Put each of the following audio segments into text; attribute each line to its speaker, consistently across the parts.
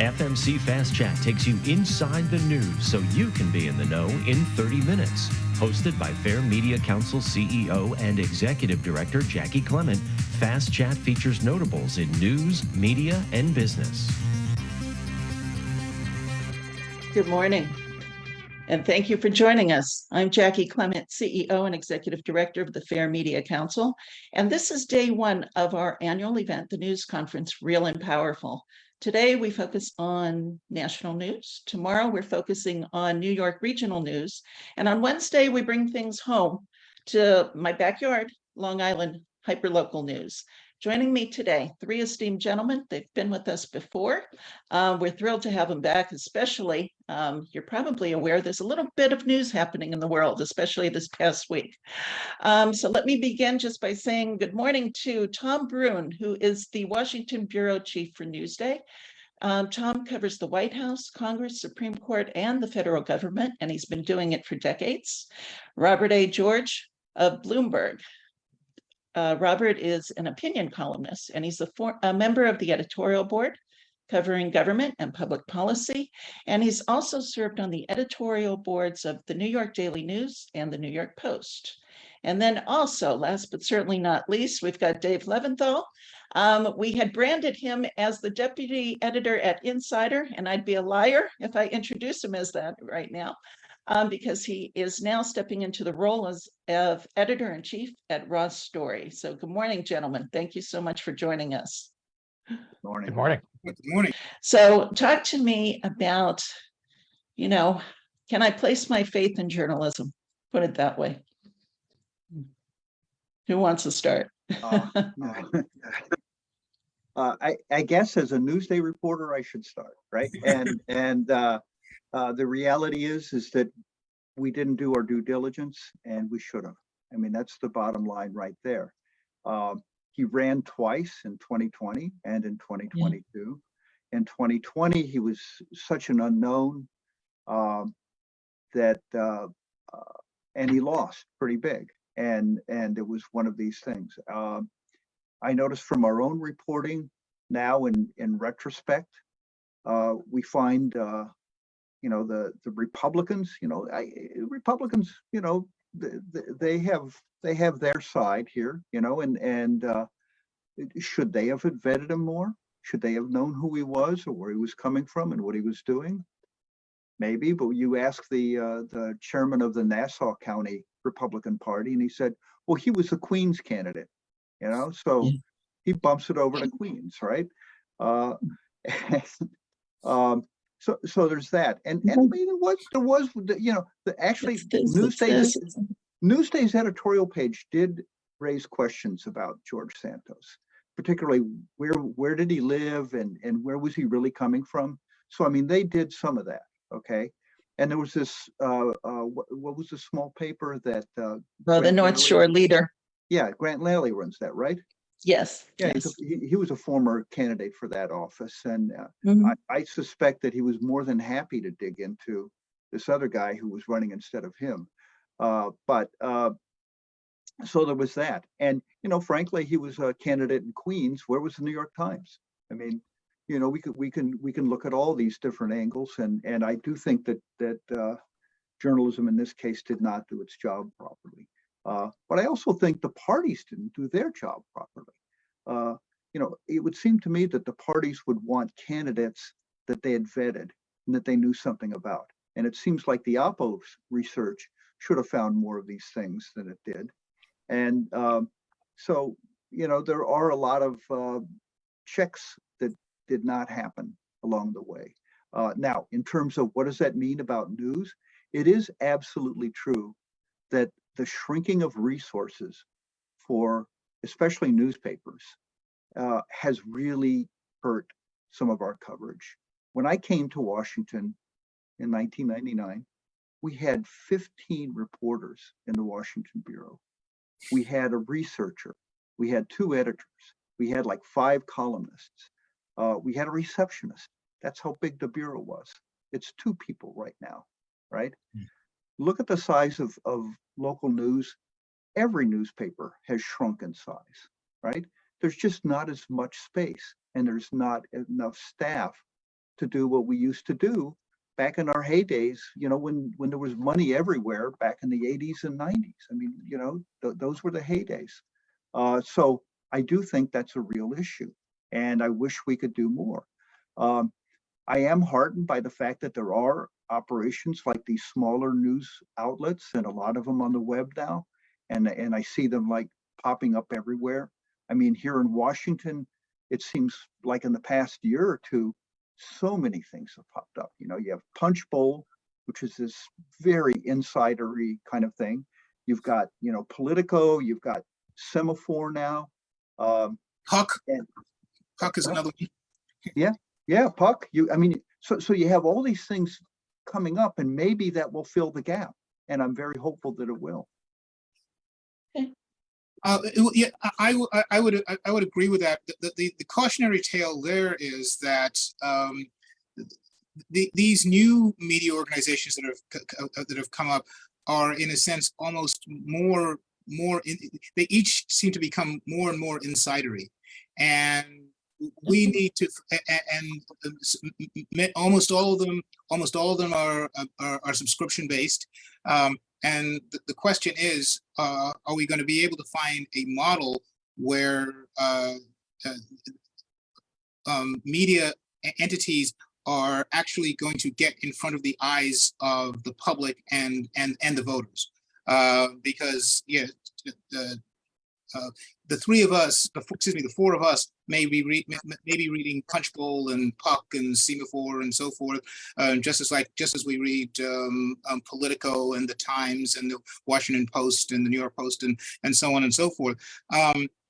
Speaker 1: FMC Fast Chat takes you inside the news so you can be in the know in 30 minutes. Hosted by Fair Media Council CEO and Executive Director Jaci Clement, Fast Chat features notables in news, media, and business.
Speaker 2: Good morning, and thank you for joining us. I'm Jaci Clement, CEO and Executive Director of the Fair Media Council, and this is day one of our annual event, the news conference, Real and Powerful. Today, we focus on national news. Tomorrow, we're focusing on New York regional news. And on Wednesday, we bring things home to my backyard, Long Island hyperlocal news. Joining me today, three esteemed gentlemen. They've been with us before. We're thrilled to have them back, especially, you're probably aware there's a little bit of news happening in the world, especially this past week. So let me begin just by saying good morning to Tom Brune, who is the Washington Bureau Chief for Newsday. Tom covers the White House, Congress, Supreme Court, and the federal government, and he's been doing it for decades. Robert A. George of Bloomberg. Robert is an opinion columnist, and he's a member of the editorial board covering government and public policy. And he's also served on the editorial boards of the New York Daily News and the New York Post. And then also, last but certainly not least, we've got Dave Levinthal. We had branded him as the deputy editor at Insider, and I'd be a liar if I introduced him as that right now. Because he is now stepping into the role of editor-in-chief at Santos Story. So good morning, gentlemen. Thank you so much for joining us.
Speaker 3: Good morning.
Speaker 4: Good morning.
Speaker 3: Good morning.
Speaker 2: So talk to me about, can I place my faith in journalism? Put it that way. Who wants to start?
Speaker 3: I guess as a Newsday reporter, I should start, right? And the reality is that we didn't do our due diligence, and we should have. I mean, that's the bottom line right there. He ran twice in 2020 and in 2022. Yeah. In 2020, he was such an unknown that and he lost pretty big. And it was one of these things. I noticed from our own reporting now in retrospect, we find the Republicans, Republicans, they have their side here, and should they have vetted him more? Should they have known who he was or where he was coming from and what he was doing? Maybe, but you ask the chairman of the Nassau County Republican Party, and he said, well, he was the Queens candidate, so yeah. He bumps it over to Queens, right? So there's that, and I mean, there was actually Newsday's editorial page did raise questions about George Santos, particularly where did he live and where was he really coming from. So I mean, they did some of that, okay. And there was this what was the small paper that
Speaker 2: the North Shore Leader.
Speaker 3: Yeah, Grant Lally runs that, right?
Speaker 2: Yes.
Speaker 3: Yeah,
Speaker 2: yes.
Speaker 3: He was a former candidate for that office, and I suspect that he was more than happy to dig into this other guy who was running instead of him. But so there was that, and frankly, he was a candidate in Queens. Where was the New York Times? I mean, we can look at all these different angles, and I do think that journalism in this case did not do its job properly. But I also think the parties didn't do their job properly. It would seem to me that the parties would want candidates that they had vetted and that they knew something about. And it seems like the Oppo research should have found more of these things than it did. And so, there are a lot of checks that did not happen along the way. Now, in terms of what does that mean about news, it is absolutely true that the shrinking of resources for especially newspapers has really hurt some of our coverage. When I came to Washington in 1999, we had 15 reporters in the Washington Bureau. We had a researcher. We had 2 editors. We had like 5 columnists. We had a receptionist. That's how big the Bureau was. It's 2 people right now, right? Look at the size of local news. Every newspaper has shrunk in size, right? There's just not as much space, and there's not enough staff to do what we used to do back in our heydays, when there was money everywhere back in the 80s and 90s. I mean, those were the heydays. So I do think that's a real issue, and I wish we could do more. I am heartened by the fact that there are operations like these smaller news outlets, and a lot of them on the web now, and I see them like popping up everywhere. I mean, here in Washington, it seems like in the past year or two, so many things have popped up. You have Punchbowl, which is this very insidery kind of thing. You've got, Politico, you've got Semaphore now.
Speaker 4: Puck is another one.
Speaker 3: Yeah, Puck. So you have all these things coming up, and maybe that will fill the gap. And I'm very hopeful that it will.
Speaker 4: Yeah, I would agree with that. The cautionary tale there is that these new media organizations that have come up are, in a sense, almost more. They each seem to become more and more insidery, and we need to. And almost all of them are subscription based. And the question is, are we going to be able to find a model where media entities are actually going to get in front of the eyes of the public and the voters? Because the four of us may be reading Punchbowl and Puck and Semaphore and so forth, just as we read Politico and the Times and the Washington Post and the New York Post and so on and so forth.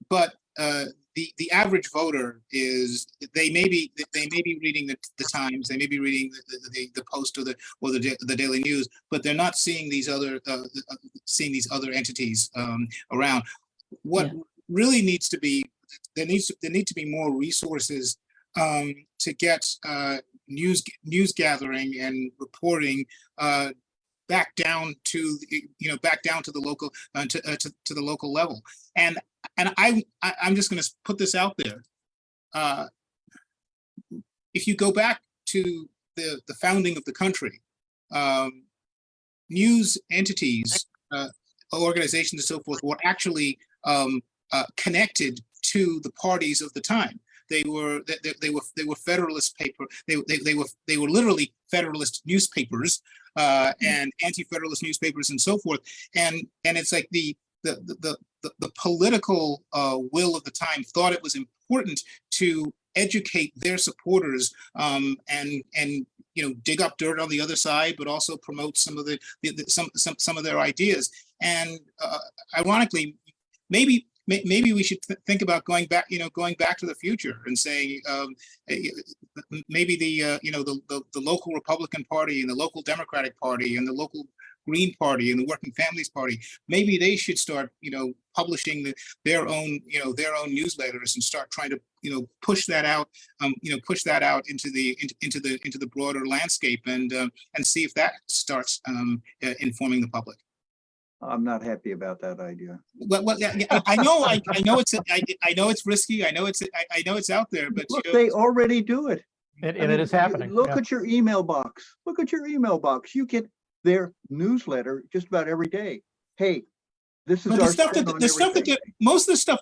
Speaker 4: But the average voter they may be reading the Times, they may be reading the Post or the Daily News, but they're not seeing these other entities around. What really needs to be there need to be more resources to get news gathering and reporting back down to the local to the local level. And I'm just going to put this out there. If you go back to the founding of the country, news entities, organizations, and so forth were actually connected to the parties of the time. They were Federalist paper. They were literally Federalist newspapers and anti-Federalist newspapers and so forth. And it's like the political will of the time thought it was important to educate their supporters and dig up dirt on the other side, but also promote some of some of their ideas. And ironically, maybe we should think about going back to the future and saying maybe the local Republican Party and the local Democratic Party and the local Green Party and the Working Families Party, maybe they should start publishing their own newsletters and start trying to push that out into the broader landscape and see if that starts informing the public.
Speaker 3: I'm not happy about that idea.
Speaker 4: Well, I know it's risky. I know it's out there, but
Speaker 3: look, they already do it.
Speaker 5: And it is happening.
Speaker 3: Look at your email box. Look at your email box. You get their newsletter just about every day. Hey, this is most of the stuff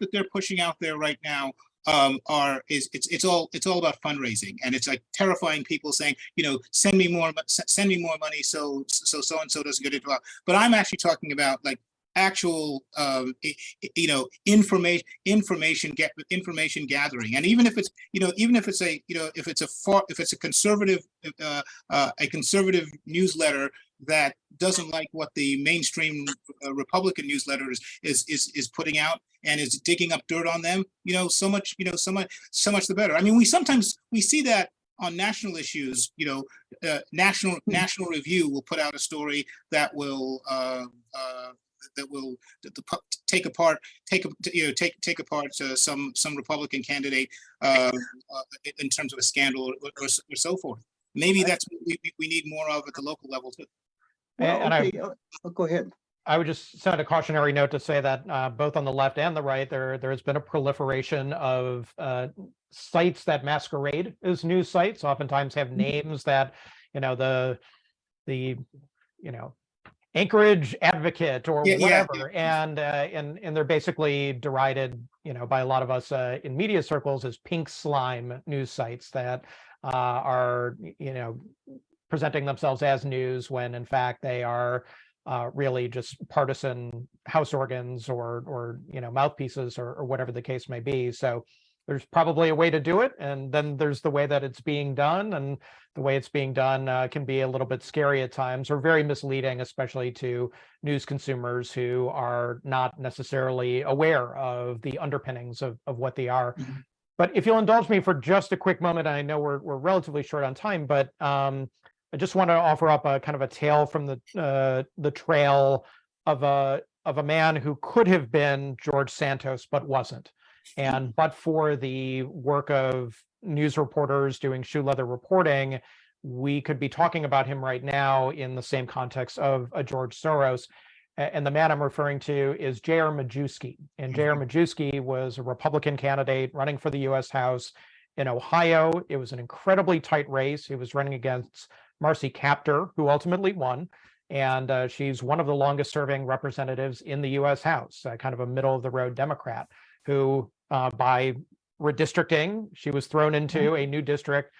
Speaker 3: that they're pushing out there right now it's all about fundraising, and it's like terrifying people saying, send me more money so and so doesn't get it. But I'm actually talking about like actual information gathering. And even if it's a conservative newsletter that doesn't like what the mainstream Republican newsletter is putting out and is digging up dirt on them, so much the better. I mean, we see that on national issues. National Review will put out a story that will take apart some Republican candidate in terms of a scandal or so forth. Maybe that's what we need more of at the local level too. Well, okay. Go ahead.
Speaker 5: I would just send a cautionary note to say that both on the left and the right, there has been a proliferation of sites that masquerade as news sites oftentimes have names that, the Anchorage Advocate or whatever, and they're basically derided, by a lot of us in media circles as pink slime news sites that are, presenting themselves as news when in fact they are really just partisan house organs or mouthpieces or whatever the case may be. So there's probably a way to do it, and then there's the way that it's being done, and the way it's being done can be a little bit scary at times, or very misleading, especially to news consumers who are not necessarily aware of the underpinnings of what they are.
Speaker 4: Mm-hmm.
Speaker 5: But if you'll indulge me for just a quick moment, I know we're relatively short on time, but I just want to offer up a kind of a tale from the trail of a man who could have been George Santos but wasn't. And but for the work of news reporters doing shoe leather reporting, we could be talking about him right now in the same context of a George Soros. And the man I'm referring to is J.R. Majewski. And J.R. Majewski was a Republican candidate running for the U.S. House in Ohio. It was an incredibly tight race. He was running against Marcy Kaptur, who ultimately won. And she's one of the longest serving representatives in the U.S. House, kind of a middle of the road Democrat who by redistricting, she was thrown into a new district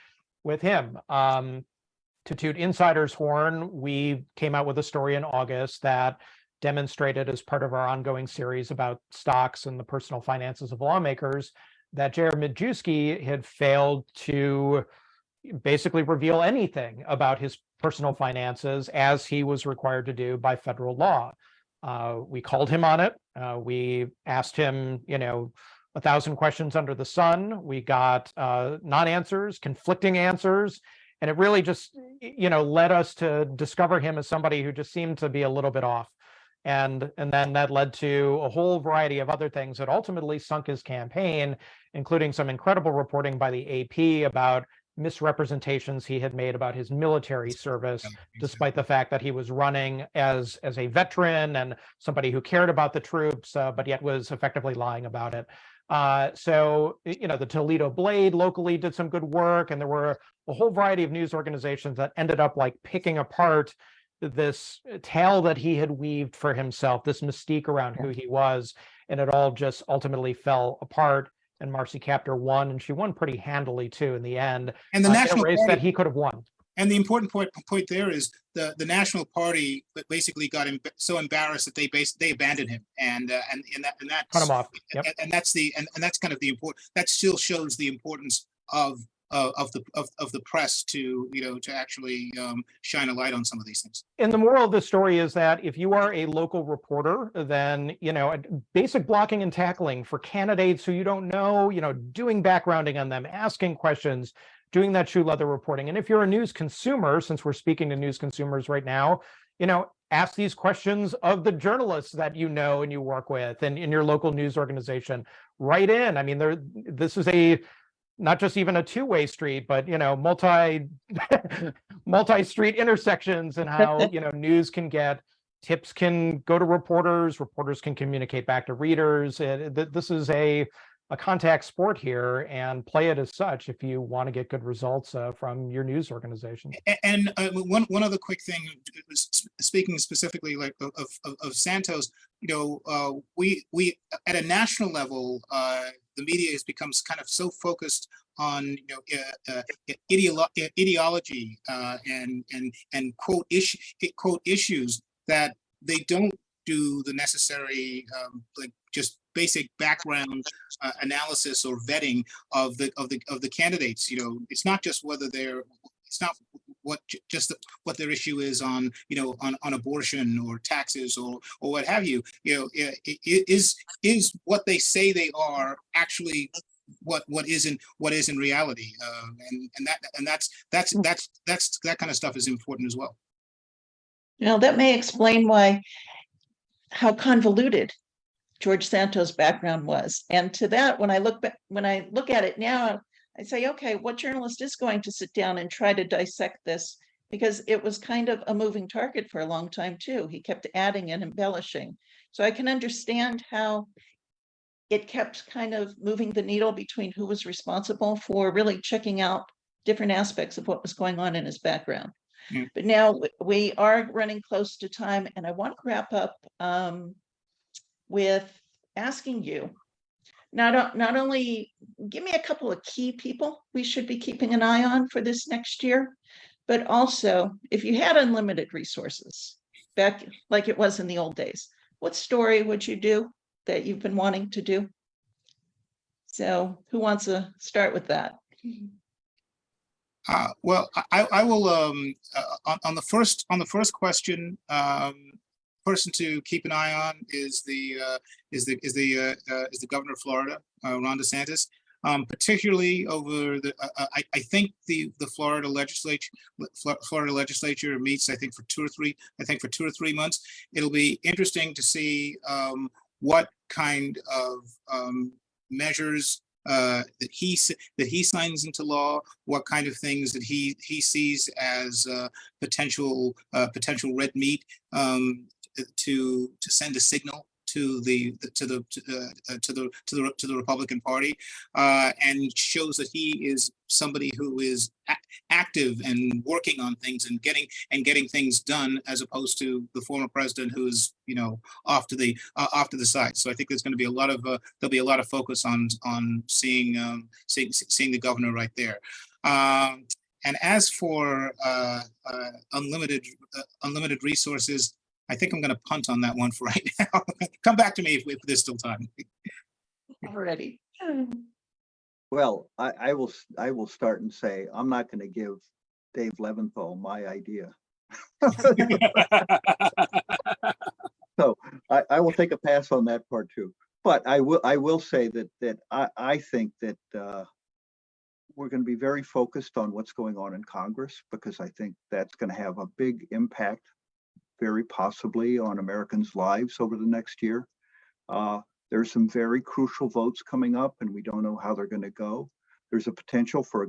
Speaker 5: with him. To toot insider's horn, we came out with a story in August that demonstrated, as part of our ongoing series about stocks and the personal finances of lawmakers, that J.R. Majewski had failed to basically reveal anything about his personal finances as he was required to do by federal law. We called him on it. We asked him, 1,000 questions under the sun. We got non-answers, conflicting answers. And it really just, led us to discover him as somebody who just seemed to be a little bit off. And then that led to a whole variety of other things that ultimately sunk his campaign, including some incredible reporting by the AP about misrepresentations he had made about his military service, despite the fact that he was running as a veteran and somebody who cared about the troops, but yet was effectively lying about it. So, the Toledo Blade locally did some good work, and there were a whole variety of news organizations that ended up picking apart this tale that he had weaved for himself, this mystique around who he was, and it all just ultimately fell apart. And Marcy Kaptur won, and she won pretty handily too in the end.
Speaker 4: And the National
Speaker 5: race
Speaker 4: Party,
Speaker 5: that he could have won.
Speaker 4: And the important point there is the National Party basically got so embarrassed that they abandoned him, and that
Speaker 5: cut him off. Yep.
Speaker 4: And that's kind of the important. That still shows the importance of the press to actually shine a light on some of these things.
Speaker 5: And the moral of the story is that if you are a local reporter, then basic blocking and tackling for candidates who you don't know, doing backgrounding on them, asking questions, doing that shoe leather reporting. And if you're a news consumer, since we're speaking to news consumers right now, ask these questions of the journalists that you know and you work with, and in your local news organization. Write in. I mean, this is not just even a two-way street, but multi-street intersections, and how news can get tips, can go to reporters can communicate back to readers. This is a contact sport here, and play it as such if you want to get good results from your news organization.
Speaker 4: And one other quick thing, speaking specifically of Santos, we at a national level, the media has become kind of so focused on ideology and quote issues that they don't do the necessary just basic background analysis or vetting of the candidates. It's not just what their issue is on abortion or taxes or what have you. Is what they say they are actually what is in reality, and that kind of stuff is important as well.
Speaker 2: That may explain how convoluted George Santos' background was. And to that, when I look at it now, I say, okay, what journalist is going to sit down and try to dissect this? Because it was kind of a moving target for a long time too. He kept adding and embellishing. So I can understand how it kept kind of moving the needle between who was responsible for really checking out different aspects of what was going on in his background. But now we are running close to time, and I want to wrap up with asking you not only give me a couple of key people we should be keeping an eye on for this next year, but also if you had unlimited resources back like it was in the old days, what story would you do that you've been wanting to do? So who wants to start with that?
Speaker 4: Well, I will on the first question. Person to keep an eye on is the governor of Florida, Ron DeSantis. Particularly over the, I think the Florida legislature meets, I think for 2 or 3 months. It'll be interesting to see what kind of measures that he signs into law, what kind of things that he sees as potential red meat to send a signal to the Republican Party, and shows that he is somebody who is active and working on things and getting things done, as opposed to the former president who is off to the side. So I think there's going to be there'll be a lot of focus on seeing the governor right there. And as for unlimited resources, I think I'm going to punt on that one for right now. Come back to me if there's still time.
Speaker 2: Already.
Speaker 3: Well, I will start and say I'm not going to give Dave Levinthal my idea. So I will take a pass on that part too. But I will say that I think that we're going to be very focused on what's going on in Congress, because I think that's going to have a big impact, very possibly, on Americans' lives over the next year. There's some very crucial votes coming up, and we don't know how they're going to go. There's a potential for a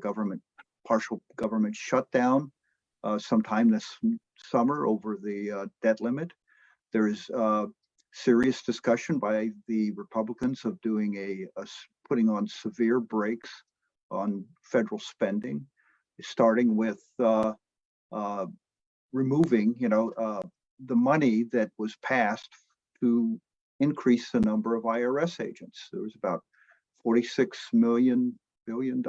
Speaker 3: partial government shutdown sometime this summer over the debt limit. There is serious discussion by the Republicans of doing putting on severe brakes on federal spending, starting with removing, the money that was passed to increase the number of IRS agents. There was about $46 billion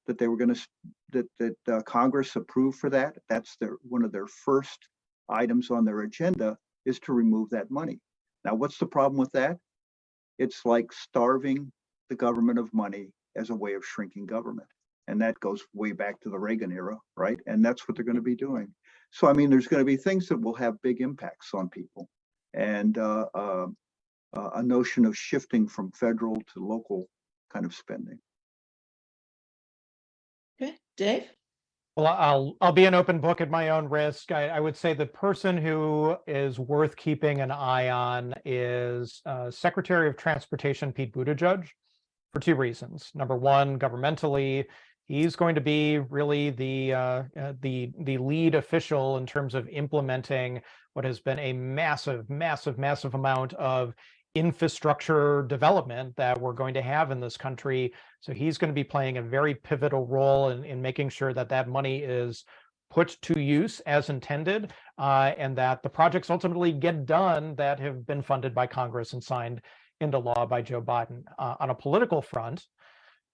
Speaker 3: that they were going to that Congress approved for that. That's one of their first items on their agenda, is to remove that money. Now, what's the problem with that? It's like starving the government of money as a way of shrinking government. And that goes way back to the Reagan era, right? And that's what they're going to be doing. So, I mean, there's going to be things that will have big impacts on people, and a notion of shifting from federal to local kind of spending.
Speaker 2: Okay, Dave?
Speaker 5: Well, I'll be an open book at my own risk. I would say the person who is worth keeping an eye on is Secretary of Transportation Pete Buttigieg, for 2 reasons. Number one, governmentally, he's going to be really the lead official in terms of implementing what has been a massive amount of infrastructure development that we're going to have in this country. So he's going to be playing a very pivotal role in making sure that that money is put to use as intended, and that the projects ultimately get done that have been funded by Congress and signed into law by Joe Biden. On a political front,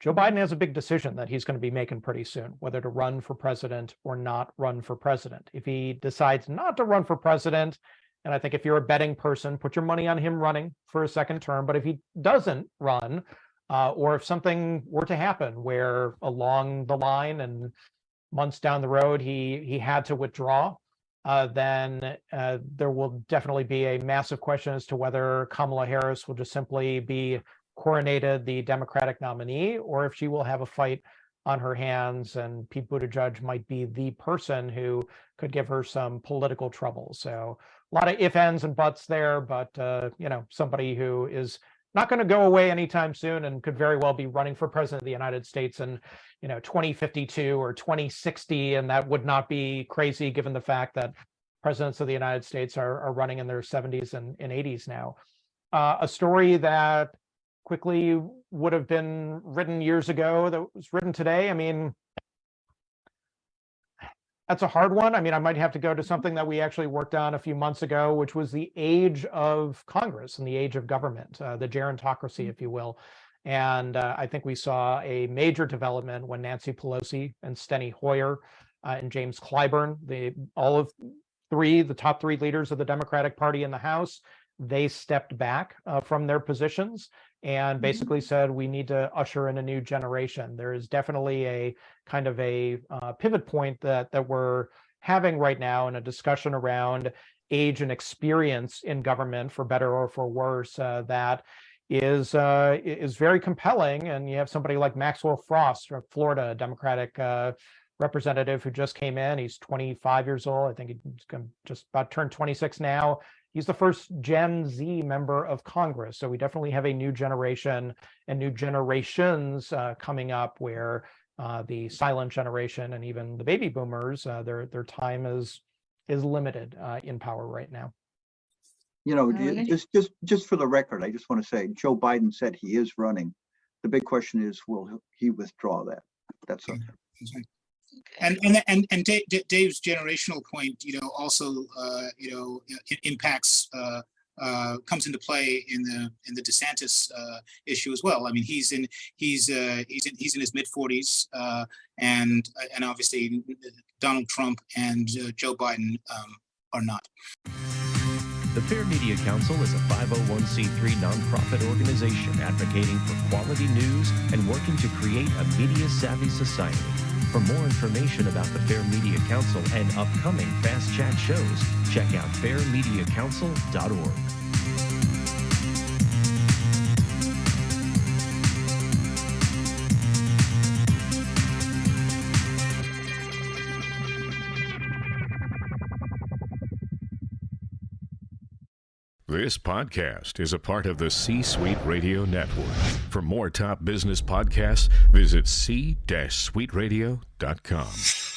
Speaker 5: Joe Biden has a big decision that he's going to be making pretty soon, whether to run for president or not run for president. If he decides not to run for president, and I think if you're a betting person, put your money on him running for a second term. But if he doesn't run, or if something were to happen where along the line and months down the road he had to withdraw, then there will definitely be a massive question as to whether Kamala Harris will just simply be coronated the Democratic nominee, or if she will have a fight on her hands, and Pete Buttigieg might be the person who could give her some political trouble. So a lot of ifs, ands, and buts there, but somebody who is not going to go away anytime soon and could very well be running for president of the United States in 2052 or 2060, and that would not be crazy given the fact that presidents of the United States are running in their 70s and 80s now. A story that quickly would have been written years ago that was written today? I mean, that's a hard one. I mean, I might have to go to something that we actually worked on a few months ago, which was the age of Congress and the age of government, the gerontocracy, if you will. And I think we saw a major development when Nancy Pelosi and Steny Hoyer and James Clyburn, the top three leaders of the Democratic Party in the House, they stepped back from their positions and basically said, we need to usher in a new generation. There is definitely a kind of a pivot point that we're having right now in a discussion around age and experience in government, for better or for worse, that is very compelling. And you have somebody like Maxwell Frost from Florida, a Democratic representative who just came in. He's 25 years old. I think he's just about turned 26 now. He's the first Gen Z member of Congress. So we definitely have a new generation and new generations coming up, where the silent generation and even the baby boomers, their time is limited in power right now.
Speaker 3: You know, just for the record, I just want to say Joe Biden said he is running. The big question is, will he withdraw that? That's okay.
Speaker 4: And Dave's generational point, also impacts comes into play in the DeSantis issue as well. I mean, he's in his mid 40s, and obviously Donald Trump and Joe Biden are not.
Speaker 1: The Fair Media Council is a 501c3 nonprofit organization advocating for quality news and working to create a media-savvy society. For more information about the Fair Media Council and upcoming Fast Chat shows, check out fairmediacouncil.org.
Speaker 6: This podcast is a part of the C-Suite Radio Network. For more top business podcasts, visit c-suiteradio.com.